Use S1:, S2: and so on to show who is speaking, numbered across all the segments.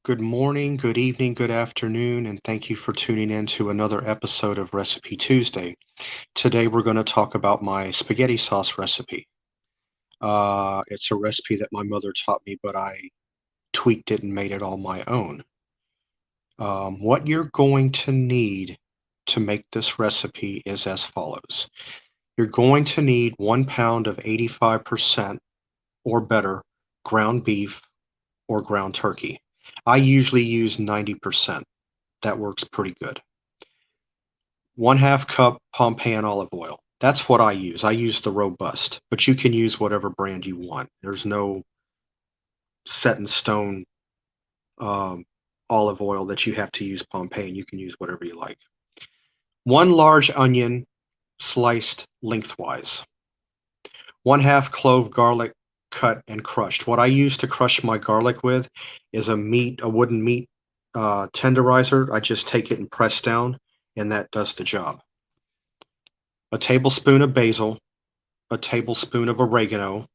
S1: Good morning, good evening, good afternoon, and thank you for tuning in to another episode of Recipe Tuesday. Today we're going to talk about my spaghetti sauce recipe. It's a recipe that my mother taught me, but I tweaked it and made it all my own. What you're going to need to make this recipe is as follows. You're going to need 1 pound of 85% or better ground beef or ground turkey. I usually use 90%. That works pretty good. 1/2 cup Pompeian olive oil. That's what I use. I use the Robust, but you can use whatever brand you want. There's no set in stone um, olive oil that you have to use Pompeian. You can use whatever you like. 1 large onion sliced lengthwise. 1/2 clove garlic cut and crushed. What I use to crush my garlic with is a wooden meat tenderizer. I just take it and press down, and that does the job. A tablespoon of basil, a tablespoon of oregano,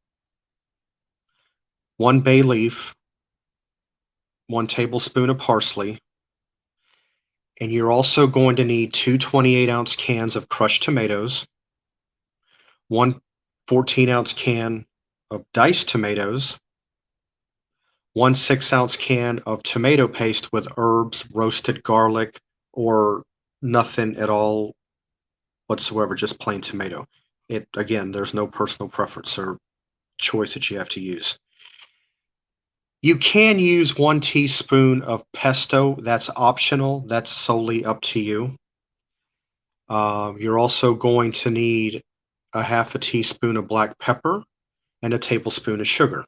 S1: 1 bay leaf, 1 tablespoon of parsley, and you're also going to need 2 28-ounce cans of crushed tomatoes, 1 14-ounce can of diced tomatoes, 1 6-ounce can of tomato paste with herbs, roasted garlic, or nothing at all whatsoever, just plain tomato. Again, there's no personal preference or choice that you have to use. You can use 1 teaspoon of pesto. That's optional. That's solely up to you. You're also going to need a 1/2 teaspoon of black pepper and a tablespoon of sugar.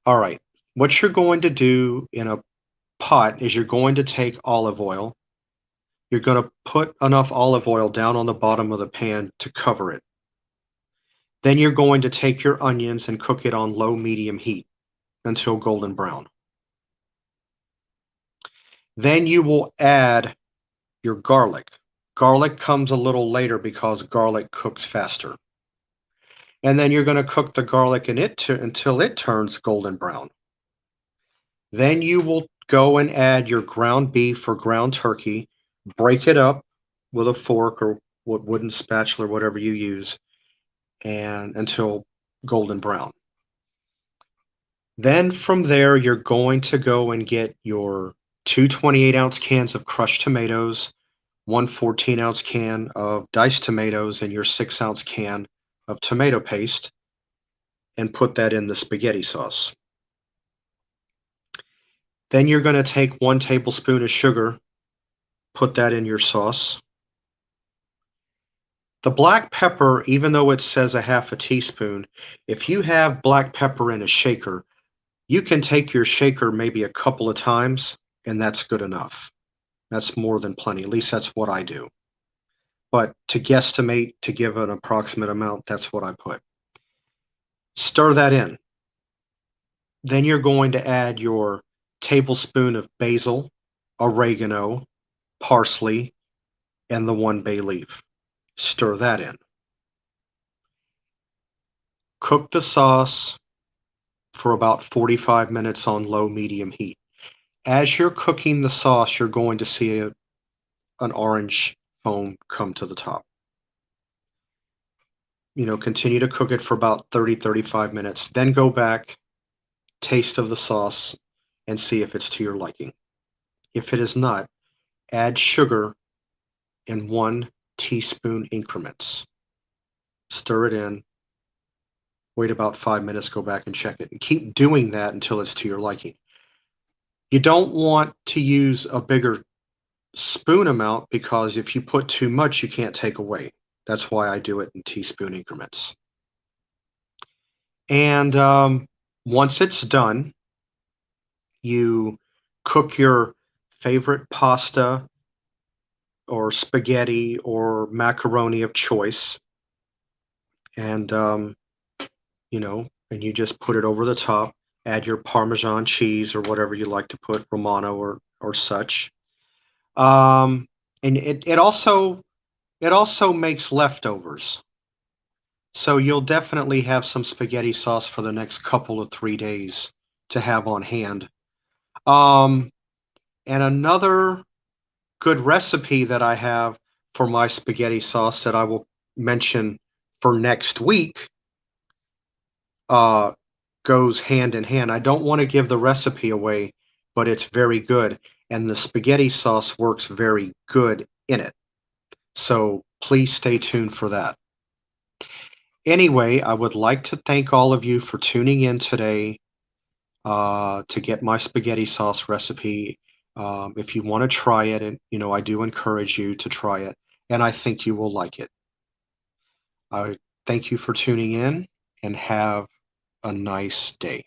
S1: All right, what you're going to do in a pot is you're going to take olive oil. You're going to put enough olive oil down on the bottom of the pan to cover it. Then you're going to take your onions and cook it on low-medium heat until golden brown. Then you will add your garlic. Garlic comes a little later because garlic cooks faster. And then you're going to cook the garlic in it until it turns golden brown. Then you will go and add your ground beef or ground turkey, break it up with a fork or wooden spatula, whatever you use, and until golden brown. Then from there, you're going to go and get your 2 28-ounce cans of crushed tomatoes, 1 14-ounce can of diced tomatoes, and your 6-ounce can of tomato paste, and put that in the spaghetti sauce. Then you're going to take 1 tablespoon of sugar, put that in your sauce. The black pepper, even though it says a 1/2 teaspoon, if you have black pepper in a shaker, you can take your shaker maybe a couple of times, and that's good enough. That's more than plenty. At least that's what I do. But to guesstimate, to give an approximate amount, that's what I put. Stir that in. Then you're going to add your tablespoon of basil, oregano, parsley, and the 1 bay leaf. Stir that in. Cook the sauce for about 45 minutes on low-medium heat. As you're cooking the sauce, you're going to see an orange foam come to the top. Continue to cook it for about 30-35 minutes. Then go back, taste of the sauce, and see if it's to your liking. If it is not, add sugar in 1 teaspoon increments. Stir it in. Wait about 5 minutes, go back and check it. And keep doing that until it's to your liking. You don't want to use a bigger spoon amount because if you put too much, you can't take away. That's why I do it in teaspoon increments. And once it's done, you cook your favorite pasta or spaghetti or macaroni of choice. And, and you just put it over the top, add your Parmesan cheese or whatever you like to put, Romano or such. And it also makes leftovers. So you'll definitely have some spaghetti sauce for the next couple of 3 days to have on hand. And another good recipe that I have for my spaghetti sauce that I will mention for next week uh, goes hand in hand. I don't want to give the recipe away, but it's very good, and the spaghetti sauce works very good in it. So please stay tuned for that. Anyway, I would like to thank all of you for tuning in today to get my spaghetti sauce recipe. If you want to try it, and I do encourage you to try it, and I think you will like it. I thank you for tuning in, and have a nice day.